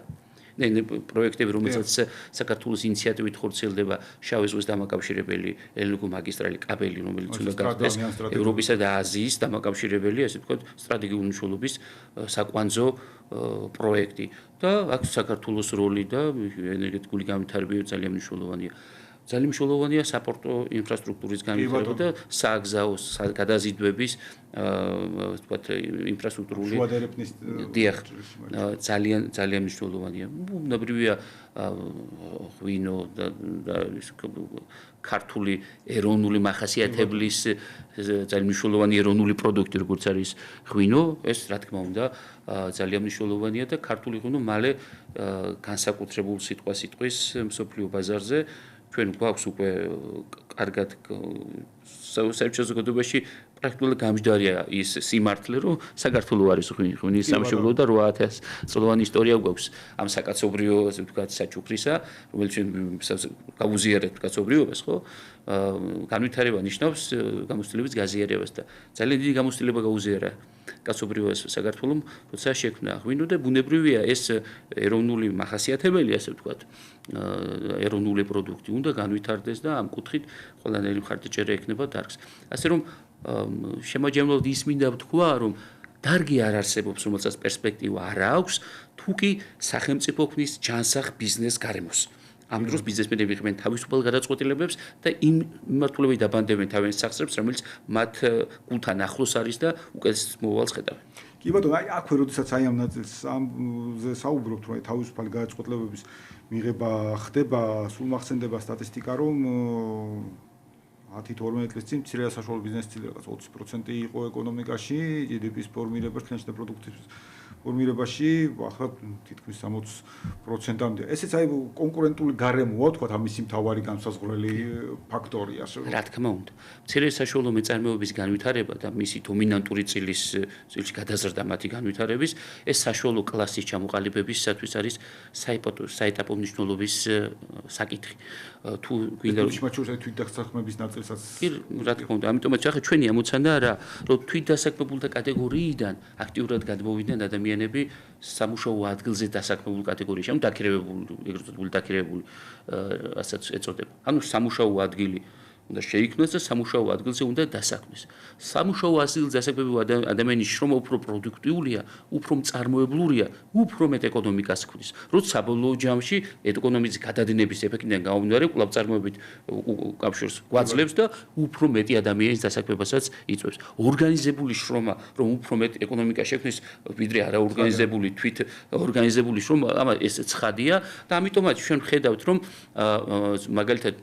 პროექტები, რომელსაც საქართველოს ინიციატივით ხორციელდება შავი ზღვის დამაკავშირებელი ელენგუ მაგისტრალი კაბელი, რომელიც უნდა გახდეს ევროპისა და აზიის დამაკავშირებელი, ასე ვთქვათ, სტრატეგიული მნიშვნელობის საკვანძო პროექტი და აქ საქართველოს როლი და ენერგეტიკული განვითარება ძალიან მნიშვნელოვანია. ძალიან მნიშვნელოვანია საპორტო ინფრასტრუქტურის განვითარება და სააგზაო გადაზიდვების ვთქვათ ინფრასტრუქტურული დიახ ძალიან მნიშვნელოვანია. ბუნებრივია ღვინო და ქართული ეროვნული მახასიათებლის ძალიან მნიშვნელოვანი ეროვნული პროდუქტი როგორც არის ღვინო, ეს რა თქმა უნდა ძალიან მნიშვნელოვანია და ქართული ღვინო მალე განსაკუთრებულ სიტყვის მსოფლიო ბაზარზე ჩვენ გვაქვს უკვე კარგად საერთაშორისო საზოგადოებაში პრაქტიკულად გამჯდარია ის სიმართლე, რომ საქართველოს არის ღვინის სამშობლო და 8000 წლოვანი ისტორია გვაქვს ამ საკაცობრიო, ასე ვთქვათ, საჩუქრისა, რომელიც ჩვენ გავუზიარეთ კაცობრიობას, ხო? განვითარება ნიშნავს გამოცდილების გაზიარებას და ძალიან დიდი გამოცდილება გაუზიარა კაცობრიობას საქართველოს, როცა შექმნა ღვინო და ბუნებრივია ეს ეროვნული მახასიათებელი, ასე ვთქვათ, ეროვნული პროდუქტი უნდა განვითარდეს და ამ კუთხით ყველანაირი მხარდაჭერა ექნება დარგს. ასე რომ შემაჯამლოდ ის მინდა ვთქვა, რომ დარგი არ არსებობს, რომელსაც პერსპექტივა არ აქვს, თუკი სახელმწიფო ქმნის ჯანსაღ ბიზნეს გარემოს. ამ დროს ბიზნესმენები იღებენ თავისუფალ გადაწყვეტილებებს და იმ მიმართულებით დაბანდებენ თავიანთ სახსრებს, რომელიც მათ გულთან ახლოს არის და უკეთეს მომავალს ხედავენ. კი ბატონო, აი აქვე როდესაც აი ამ ნაწილს ამზე საუბრობთ, რომ თავისუფალი გადაწყვეტილებების მიღება ხდება, სულ მახსენდება სტატისტიკა, რომ 10-12 წლის წინ მცირე და საშუალო ბიზნესი წილი რაღაც 20% იყო ეკონომიკაში, GDP-ის ფორმირებაში, ფინანსური პროდუქტის ფორმირებაში, ახლა თითქმის 60%-მდე. ესეც აი კონკურენტული გარემოა, თქვათ, ამისი მთავარი განსაზღვრელი ფაქტორია. რა თქმა უნდა. მცირე და საშუალო მეწარმეობის განვითარება და მისი დომინანტური წილში გადაზრდა მათი განვითარების, ეს საშუალო კლასის ჩამოყალიბებისათვის არის საეტაპო მნიშვნელობის საკითხი. თუ გვინდა მათ შორის თვითდასაქმების ნაწილსაც რა თქმა უნდა, ამიტომაც ახლა ჩვენი ამოცანაა რა, რომ თვითდასაქმებულთა კატეგორიიდან აქტიურად გადმოვიდნენ ადამიანები სამუშაო ადგილზე დასაქმებულ კატეგორიაში, ანუ დაქირავებული, ასაც ეწოდება. ანუ სამუშაო ადგილი უნდა შეიქმნას და სამუშაო ადგილზე უნდა დასაქმეს. სამუშაო ადგილზე დასაქმებულ ადამიანის შრომა უფრო პროდუქტიულია, უფრო მწარმოებლურია, უფრო მეტ ეკონომიკას ქმნის. როცა საბოლოო ჯამში ეკონომიკის გადადინების ეფექტიდან გამომდინარე, კვლავ წარმოებით კავშირს გვაძლევს და უფრო მეტი ადამიანის დასაქმებასაც იწვევს. ორგანიზებული შრომა, რომ უფრო მეტ ეკონომიკას შექმნის, ვიდრე არაორგანიზებული ორგანიზებული შრომა, ეს ცხადია და ამიტომაც ჩვენ ვხედავთ, რომ მაგალითად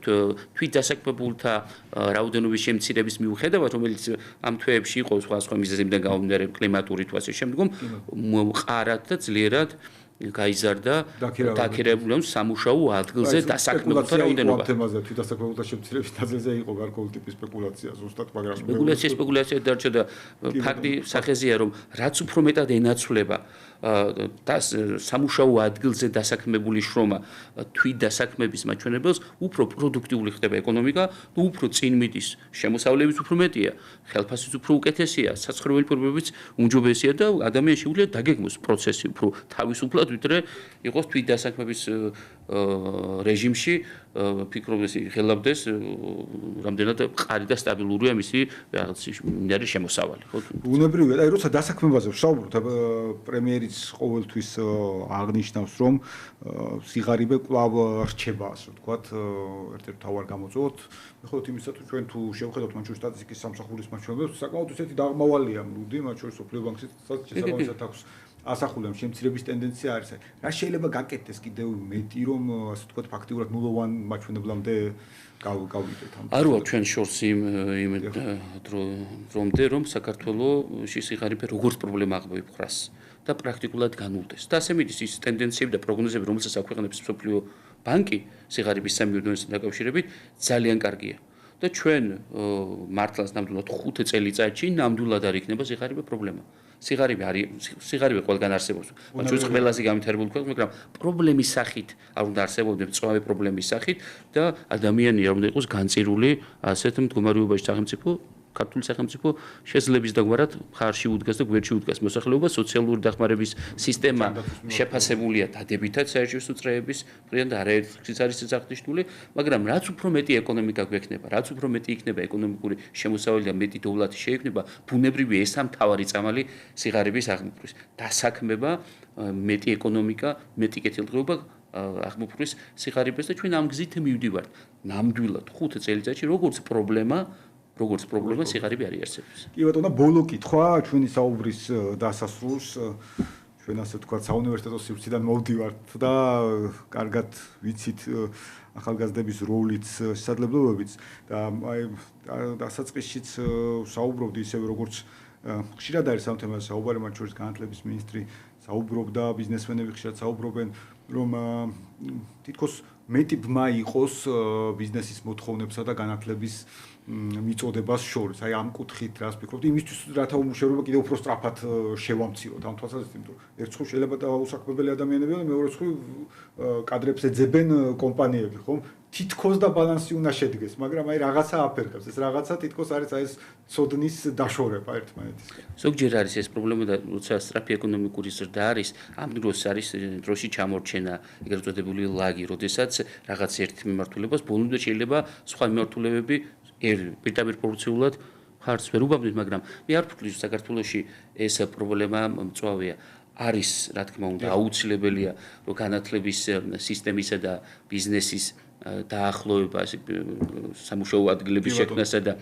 თვითდასაქმებულთა რაოდენობის შემცირების მიუხედავად, რომელიც ამ თვეებში იყო სხვა მიზეზებიდან გამომდინარე კლიმატური თუ ასე შემდგომ, მყარად და ძლიერად გაიზარდა დაქირავებული სამუშაო ადგილზე დასაქმებულთა რაოდენობა. თემაზე თვითდასაქმებულთა შემცირების ნაწილზე იყო გარკვეული ტიპის სპეკულაცია ზუსტად, მაგრამ სპეკულაცია დარჩა და ფაქტი სახეზეა, რომ რაც უფრო მეტად ენაცვლება და სამუშაო ადგილზე დასაქმებული შრომა თვითდასაქმების მაჩვენებელს, უფრო პროდუქტიული ხდება ეკონომიკა და უფრო წინ მიდის შემოსავლებიც უფრო მეტია, ხელფასიც უფრო უკეთესია, საცხოვრებელი პირობებიც უმჯობესია და ადამიანს შეუძლია დაგეგმოს პროცესი უფრო თავისუფლად, ვიდრე იყოს თვითდასაქმების რეჟიმში, ფიქრობდეს ღელავდეს, რამდენად მყარი და სტაბილურია მისი რაღაც მინდარი შემოსავალი, ხო? ბუნებრივია, აი როცა დასაქმებაზე ვსაუბრობთ, პრემიერიც ყოველთვის აღნიშნავს, რომ სიღარიბე კვლავ რჩება, ასე ვთქვათ, ერთ-ერთ მთავარ გამოწვევად. მიხოთ იმისათვის, ჩვენ თუ შევხედავთ მათ შორის სტატისტიკის სამსახურის მაჩვენებელს, საკმაოდ ისეთი დაღმავალია მლუდი, მათ შორის სოფლიო ბანკსაც შესაბამისად აქვს ასახულებს შემცირების ტენდენცია არის. რა შეიძლება გაკეთდეს კიდევ მეტი, რომ ასე ვთქვათ, ფაქტიურად ნულოვან მაჩვენებლამდე გავიდეთ ამ. არ ვარ ჩვენ შორს იმ დრომდე, რომ საქართველოში სიღარიბე როგორც პრობლემა აღმოიფხვრას და პრაქტიკულად განულდეს. და ასე მიდის ის ტენდენციები და პროგნოზები, რომელსაც აქვეყნებს სოფლიო ბანკი სიღარიბის სამიოდენოსთან დაკავშირებით, ძალიან კარგია. და ჩვენ მართლაც ნამდვილად 5 წელიწადში ნამდვილად არ იქნება სიღარიბე პრობლემა. სიღარიბე ყველგან არსებობს. მათ შორის ყველაზე განვითარებული ქვეყნები, მაგრამ პრობლემის სახით არ უნდა არსებობდეს მწვავე პრობლემის სახით და ადამიანი არ უნდა იყოს განწირული ასეთ მდგომარეობაში სახელმწიფო ქართული სახელმწიფო შეძლებს დაგვარად ხარში უდგას და გვერდში უდგას მოსახლეობა სოციალური დახმარების სისტემა შეფასებულია დადებითად საერთაშორისო წრეების მხრიდან და არაერთის არის აღნიშნული, მაგრამ რაც უფრო მეტი ეკონომიკა გვექნება, რაც უფრო მეტი იქნება ეკონომიკური შემოსავალი და მეტი დოვლათი შეიქმნება, ბუნებრივია ეს მთავარი წამალი სიღარიბის აღმოფხვის. დასაქმება, მეტი ეკონომიკა, მეტი კეთილდღეობა აღმოფხვრვის სიხარიბეს და ჩვენ ამ გზით მივდივართ. ნამდვილად 5 წელიწადში როგორც პრობლემა სიხარიბე არ იარსებებს. კი ბატონო, ბოლო კითხვა ჩვენი საუბრის დასასრულს. ჩვენ ასე ვთქვათ, საუნივერსიტეტო სივრციდან მოვდივართ და კარგად ვიცით ახალგაზრდების როლიც, შესაძლებლობებიც და აი დასაწყისშიც საუბრობდი ისევე როგორც ხშირად არის ამ თემაზე საუბარი, მათ შორის განათლების მინისტრი საუბრობდა, ბიზნესმენები ხშირად საუბრობენ, რომ თითქოს მეტი ბმა იყოს ბიზნესის მოთხოვნებსა და განათლების მიწოდებას შორის. აი ამ კუთხით რას ფიქრობთ? იმისთვის რათა უმუშევრობა კიდევ უფრო სწრაფად შევამციროთ ამ თვალსაზრისით, იმიტომ რომ ერთ მხრივ შეიძლება დაუსახმებელი ადამიანები ვართ, მეორე მხრივ კადრებს ეძებენ კომპანიები, ხომ? თითქოს და ბალანსი უნდა შედგეს, მაგრამ აი რაღაცა აფერხებს. ეს რაღაცა თითქოს არის აი ეს ცოდნის დაშორება ერთმანეთისგან. ზოგჯერ არის ეს პრობლემა და როცა სწრაფი ეკონომიკური ზრდა არის, ამ დროს არის დროში ჩამორჩენა, ეგრეთ წოდებული ლაგი, როდესაც რაღაც ერთ მიმართულებას ბოლომდე შეიძლება სხვა მიმართულებები პირდაპირ პროპორციულად ხარჯს ვერ უბამდეს, მაგრამ მე არ ვფიქრობ, რომ საქართველოში ეს პრობლემა მწვავეა. არის, რა თქმა უნდა, აუცილებელია, რომ განათლების სისტემისა და ბიზნესის დაახლოება, სამუშაო ადგილების შექმნასა და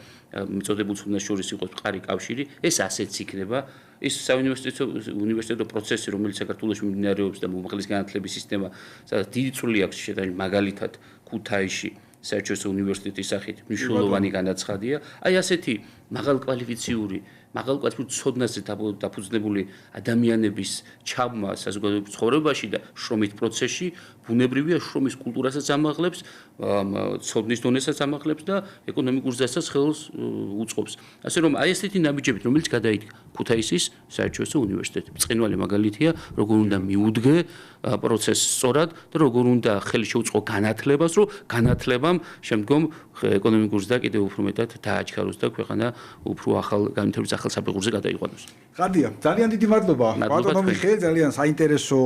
მიწოდებულ ცოდნას შორის იყოს მყარი კავშირი, ეს ასეც იქნება. ის საუნივერსიტეტო პროცესი, რომელიც საქართველოში მიმდინარეობს და მომღლის განათლების სისტემა, სადაც დიდი წვლილი აქვს შედარებით მაგალითად ქუთაისში საერთაშორისო უნივერსიტეტის სახით მნიშვნელოვანი განაცხადია. აი ასეთი მაღალკვალიფიციური ცოდნაზე დაფუძნებული ადამიანების ჩაბმა საზოგადოებრივ ცხოვრებაში და შრომით პროცესში ბუნებრივია შრომის კულტურასაც ამაღლებს, ცოდნის დონესაც ამაღლებს და ეკონომიკურ ზრდასაც ხელს უწყობს. ასე რომ აი ესეთი ნაბიჯებით, რომელიც გადაიდგა ქუთაისის საერთაშორისო უნივერსიტეტი. ბრწყინვალე მაგალითია, როგორ უნდა მიუდგე პროცესს სწორად და როგორ უნდა ხელი შეუწყო განათლებას, რომ განათლებამ შემდგომ ეკონომიკურ ზრდა კიდევ უფრო მეტად დააჩქაროს და ქვეყანა უფრო განვითარების ახალ საფეხურზე გადაიყვანოს. ხადია, ძალიან დიდი მადლობა. ბატონო მიხეილ, ძალიან საინტერესო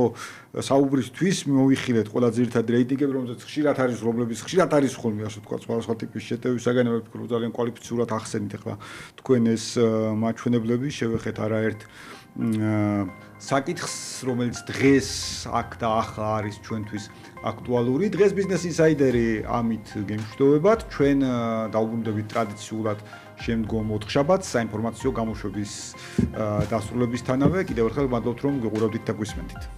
საუბრისთვის მოვიხილეთ ყველა ძირითადი რეიტინგები, რომელზეც ხშირად არის რომლების, ხშირად არის ხოლმე ასე ვთქვათ, სხვადასხვა ტიპის შეტევისაგან, მე ვფიქრობ, ძალიან კვალიფიცურად ახსენით ახლა თქვენ ეს მაჩვენებლები, შევეხეთ არაერთ საკითხს, რომელიც დღეს აქ და ახლა არის ჩვენთვის აქტუალური. დღეს ბიზნეს ინსაიდერი ამით გემშვიდობებათ. ჩვენ დავუბრუნდებით ტრადიციულად შემდგომ ოთხშაბათს საინფორმაციო გამოშვების დასრულებისთანავე. კიდევ ერთხელ მადლობთ, რომ გიყურავდით და გვისმენთ.